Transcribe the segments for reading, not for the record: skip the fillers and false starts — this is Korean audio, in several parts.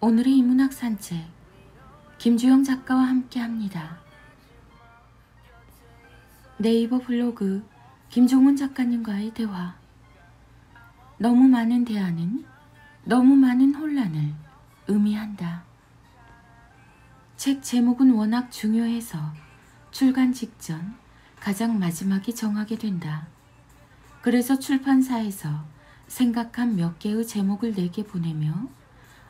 오늘의 인문학 산책, 김주영 작가와 함께합니다. 네이버 블로그 김종훈 작가님과의 대화. 너무 많은 대화는 너무 많은 혼란을 의미한다. 책 제목은 워낙 중요해서 출간 직전 가장 마지막에 정하게 된다. 그래서 출판사에서 생각한 몇 개의 제목을 내게 보내며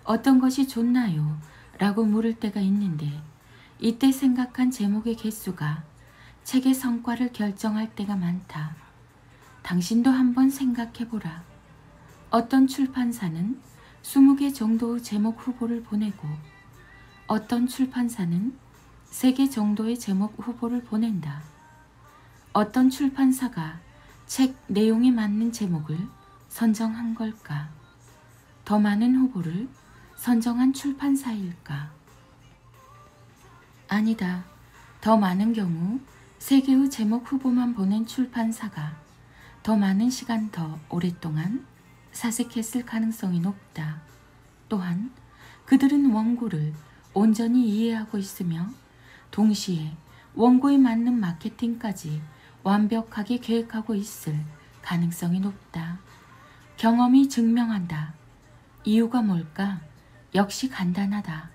어떤 것이 좋나요? 라고 물을 때가 있는데, 이때 생각한 제목의 개수가 책의 성과를 결정할 때가 많다. 당신도 한번 생각해보라. 어떤 출판사는 20개 정도의 제목 후보를 보내고 어떤 출판사는 3개 정도의 제목 후보를 보낸다. 어떤 출판사가 책 내용에 맞는 제목을 선정한 걸까? 더 많은 후보를 선정한 출판사일까? 아니다. 더 많은 경우 3개의 제목 후보만 보낸 출판사가 더 많은 시간 더 오랫동안 사색했을 가능성이 높다. 또한 그들은 원고를 온전히 이해하고 있으며 동시에 원고에 맞는 마케팅까지 완벽하게 계획하고 있을 가능성이 높다. 경험이 증명한다. 이유가 뭘까? 역시 간단하다.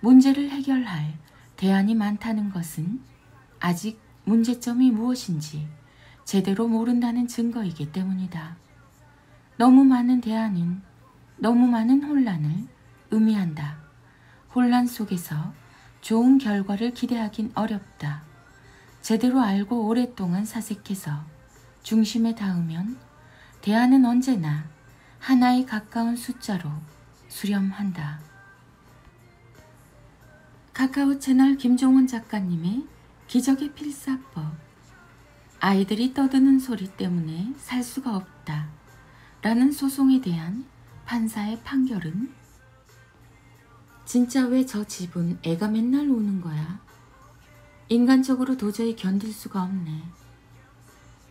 문제를 해결할 대안이 많다는 것은 아직 문제점이 무엇인지 제대로 모른다는 증거이기 때문이다. 너무 많은 대안은 너무 많은 혼란을 의미한다. 혼란 속에서 좋은 결과를 기대하긴 어렵다. 제대로 알고 오랫동안 사색해서 중심에 닿으면 대안은 언제나 하나에 가까운 숫자로 수렴한다. 카카오 채널 김종훈 작가님의 기적의 필사법. 아이들이 떠드는 소리 때문에 살 수가 없다 라는 소송에 대한 판사의 판결은, 진짜 왜 저 집은 애가 맨날 우는 거야? 인간적으로 도저히 견딜 수가 없네.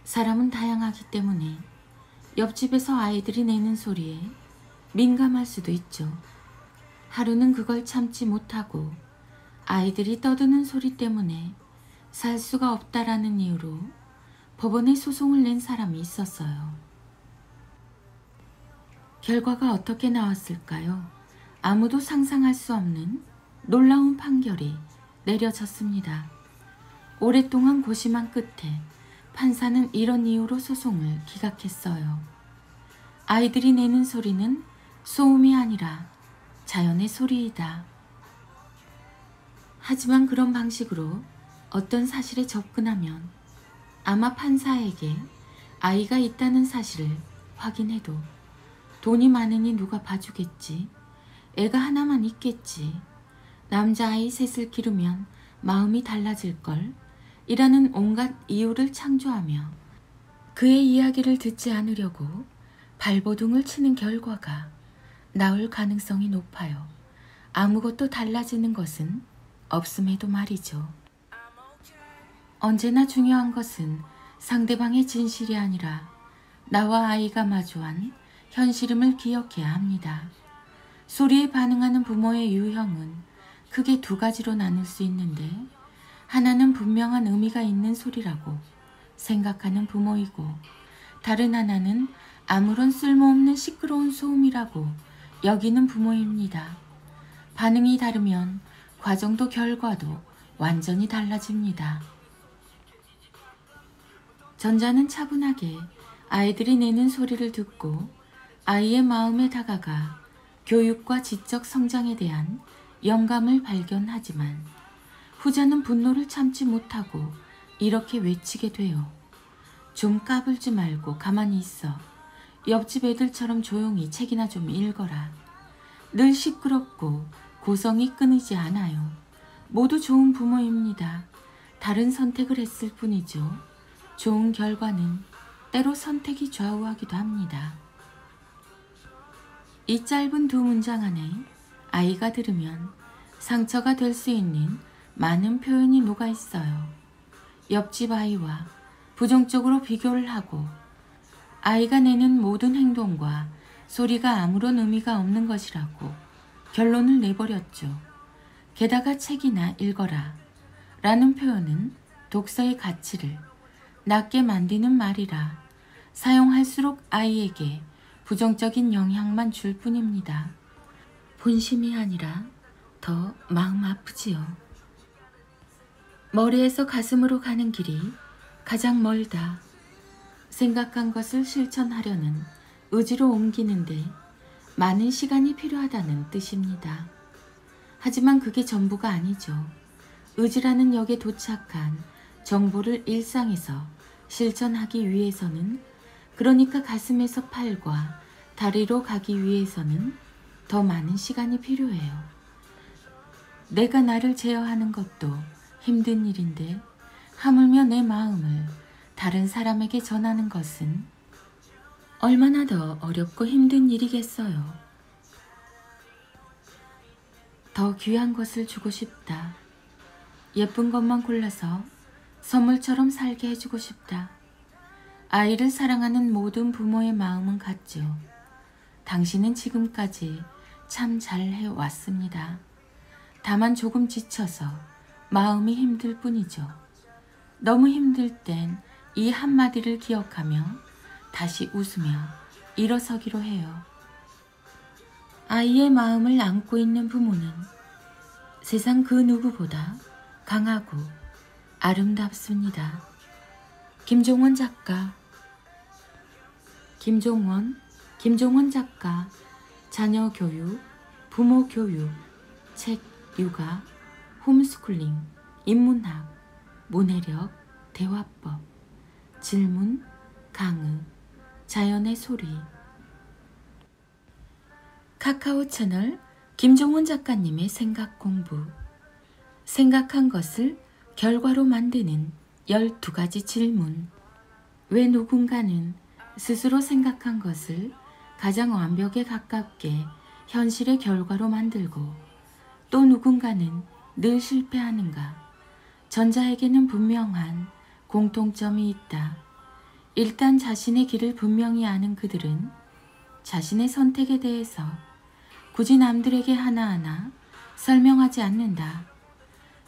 사람은 다양하기 때문에 옆집에서 아이들이 내는 소리에 민감할 수도 있죠. 하루는 그걸 참지 못하고 아이들이 떠드는 소리 때문에 살 수가 없다라는 이유로 법원에 소송을 낸 사람이 있었어요. 결과가 어떻게 나왔을까요? 아무도 상상할 수 없는 놀라운 판결이 내려졌습니다. 오랫동안 고심한 끝에 판사는 이런 이유로 소송을 기각했어요. 아이들이 내는 소리는 소음이 아니라 자연의 소리이다. 하지만 그런 방식으로 어떤 사실에 접근하면 아마 판사에게 아이가 있다는 사실을 확인해도 돈이 많으니 누가 봐주겠지, 애가 하나만 있겠지, 남자아이 셋을 기르면 마음이 달라질걸 이라는 온갖 이유를 창조하며 그의 이야기를 듣지 않으려고 발버둥을 치는 결과가 나올 가능성이 높아요. 아무것도 달라지는 것은 없음에도 말이죠. 언제나 중요한 것은 상대방의 진실이 아니라 나와 아이가 마주한 현실임을 기억해야 합니다. 소리에 반응하는 부모의 유형은 크게 2가지로 나눌 수 있는데, 하나는 분명한 의미가 있는 소리라고 생각하는 부모이고, 다른 하나는 아무런 쓸모없는 시끄러운 소음이라고 여기는 부모입니다. 반응이 다르면 과정도 결과도 완전히 달라집니다. 전자는 차분하게 아이들이 내는 소리를 듣고 아이의 마음에 다가가 교육과 지적 성장에 대한 영감을 발견하지만, 후자는 분노를 참지 못하고 이렇게 외치게 돼요. 좀 까불지 말고 가만히 있어. 옆집 애들처럼 조용히 책이나 좀 읽어라. 늘 시끄럽고 고성이 끊이지 않아요. 모두 좋은 부모입니다. 다른 선택을 했을 뿐이죠. 좋은 결과는 때로 선택이 좌우하기도 합니다. 이 짧은 2문장 안에 아이가 들으면 상처가 될 수 있는 많은 표현이 녹아 있어요. 옆집 아이와 부정적으로 비교를 하고 아이가 내는 모든 행동과 소리가 아무런 의미가 없는 것이라고 결론을 내버렸죠. 게다가 책이나 읽어라 라는 표현은 독서의 가치를 낮게 만드는 말이라 사용할수록 아이에게 부정적인 영향만 줄 뿐입니다. 본심이 아니라 더 마음 아프지요. 머리에서 가슴으로 가는 길이 가장 멀다. 생각한 것을 실천하려는 의지로 옮기는데 많은 시간이 필요하다는 뜻입니다. 하지만 그게 전부가 아니죠. 의지라는 역에 도착한 정보를 일상에서 실천하기 위해서는, 그러니까 가슴에서 팔과 다리로 가기 위해서는 더 많은 시간이 필요해요. 내가 나를 제어하는 것도 힘든 일인데 하물며 내 마음을 다른 사람에게 전하는 것은 얼마나 더 어렵고 힘든 일이겠어요. 더 귀한 것을 주고 싶다. 예쁜 것만 골라서 선물처럼 살게 해주고 싶다. 아이를 사랑하는 모든 부모의 마음은 같죠. 당신은 지금까지 참 잘해왔습니다. 다만 조금 지쳐서 마음이 힘들 뿐이죠. 너무 힘들 땐 이 한마디를 기억하며 다시 웃으며 일어서기로 해요. 아이의 마음을 안고 있는 부모는 세상 그 누구보다 강하고 아름답습니다. 김종원 작가. 김종원 작가, 자녀 교육, 부모 교육, 책, 육아, 홈스쿨링, 인문학, 문해력, 대화법, 질문, 강의, 자연의 소리. 카카오 채널 김종원 작가님의 생각 공부. 생각한 것을 결과로 만드는 12가지 질문. 왜 누군가는 스스로 생각한 것을 가장 완벽에 가깝게 현실의 결과로 만들고 또 누군가는 늘 실패하는가? 전자에게는 분명한 공통점이 있다. 일단 자신의 길을 분명히 아는 그들은 자신의 선택에 대해서 굳이 남들에게 하나하나 설명하지 않는다.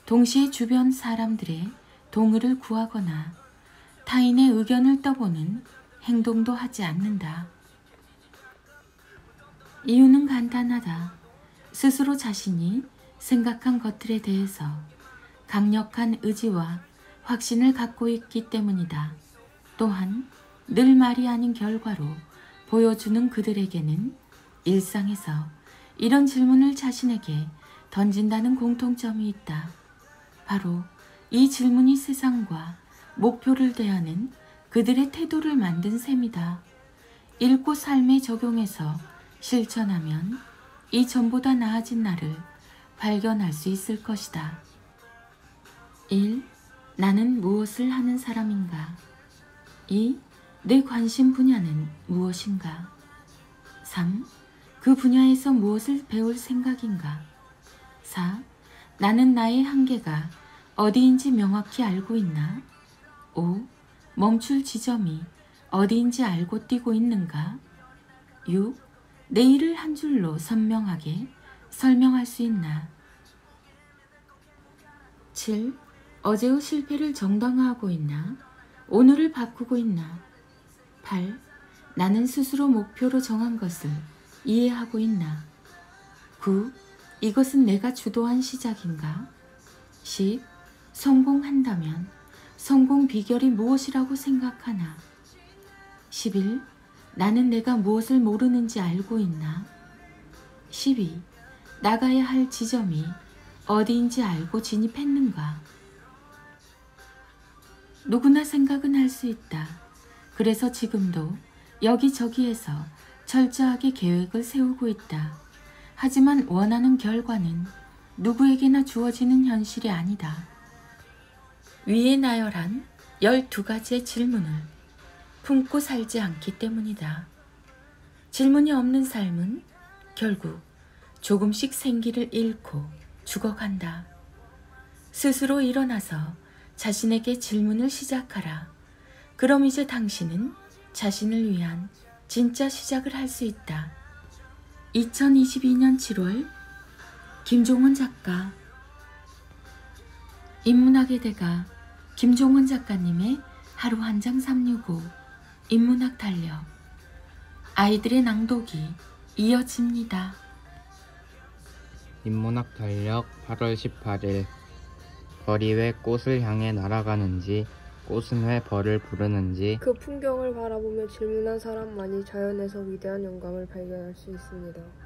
동시에 주변 사람들의 동의를 구하거나 타인의 의견을 떠보는 행동도 하지 않는다. 이유는 간단하다. 스스로 자신이 생각한 것들에 대해서 강력한 의지와 확신을 갖고 있기 때문이다. 또한 늘 말이 아닌 결과로 보여주는 그들에게는 일상에서 이런 질문을 자신에게 던진다는 공통점이 있다. 바로 이 질문이 세상과 목표를 대하는 그들의 태도를 만든 셈이다. 읽고 삶에 적용해서 실천하면 이 전보다 나아진 나를 발견할 수 있을 것이다. 1. 나는 무엇을 하는 사람인가? 2. 내 관심 분야는 무엇인가? 3. 그 분야에서 무엇을 배울 생각인가? 4. 나는 나의 한계가 어디인지 명확히 알고 있나? 5. 멈출 지점이 어디인지 알고 뛰고 있는가? 6. 내 일을 한 줄로 선명하게 설명할 수 있나? 7. 어제의 실패를 정당화하고 있나? 오늘을 바꾸고 있나? 8. 나는 스스로 목표로 정한 것을 이해하고 있나? 9. 이것은 내가 주도한 시작인가? 10. 성공한다면 성공 비결이 무엇이라고 생각하나? 11. 나는 내가 무엇을 모르는지 알고 있나? 12. 나가야 할 지점이 어디인지 알고 진입했는가? 누구나 생각은 할 수 있다. 그래서 지금도 여기저기에서 철저하게 계획을 세우고 있다. 하지만 원하는 결과는 누구에게나 주어지는 현실이 아니다. 위에 나열한 12가지의 질문을 품고 살지 않기 때문이다. 질문이 없는 삶은 결국 조금씩 생기를 잃고 죽어간다. 스스로 일어나서 자신에게 질문을 시작하라. 그럼 이제 당신은 자신을 위한 진짜 시작을 할 수 있다. 2022년 7월 김종원 작가. 인문학의 대가 김종원 작가님의 하루 한 장 365 인문학 달력. 아이들의 낭독이 이어집니다. 인문학 달력 8월 18일. 벌이 왜 꽃을 향해 날아가는지, 꽃은 왜 벌을 부르는지. 그 풍경을 바라보며 질문한 사람만이 자연에서 위대한 영감을 발견할 수 있습니다.